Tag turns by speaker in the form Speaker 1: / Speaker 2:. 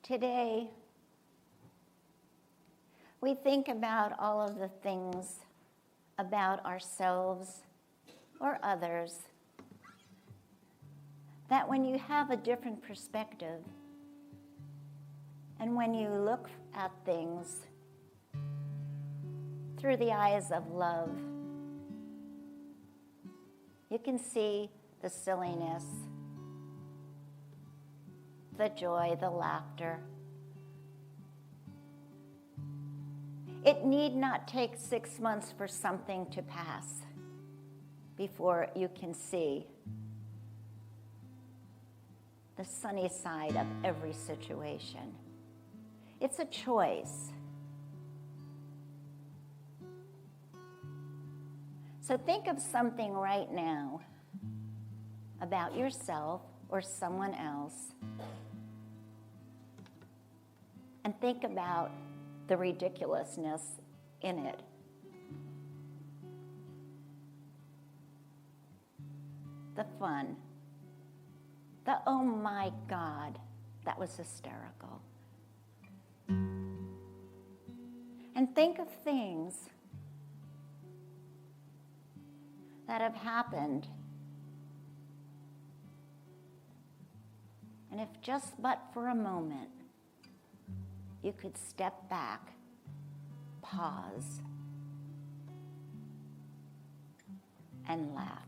Speaker 1: Today, we think about all of the things about ourselves or others that when you have a different perspective and when you look at things through the eyes of love, you can see the silliness, the joy, the laughter. It need not take 6 months for something to pass before you can see the sunny side of every situation. It's a choice. So think of something right now about yourself or someone else, and think about the ridiculousness in it. The fun. The, oh my God, that was hysterical. And think of things that have happened. And if just but for a moment, you could step back, pause, and laugh.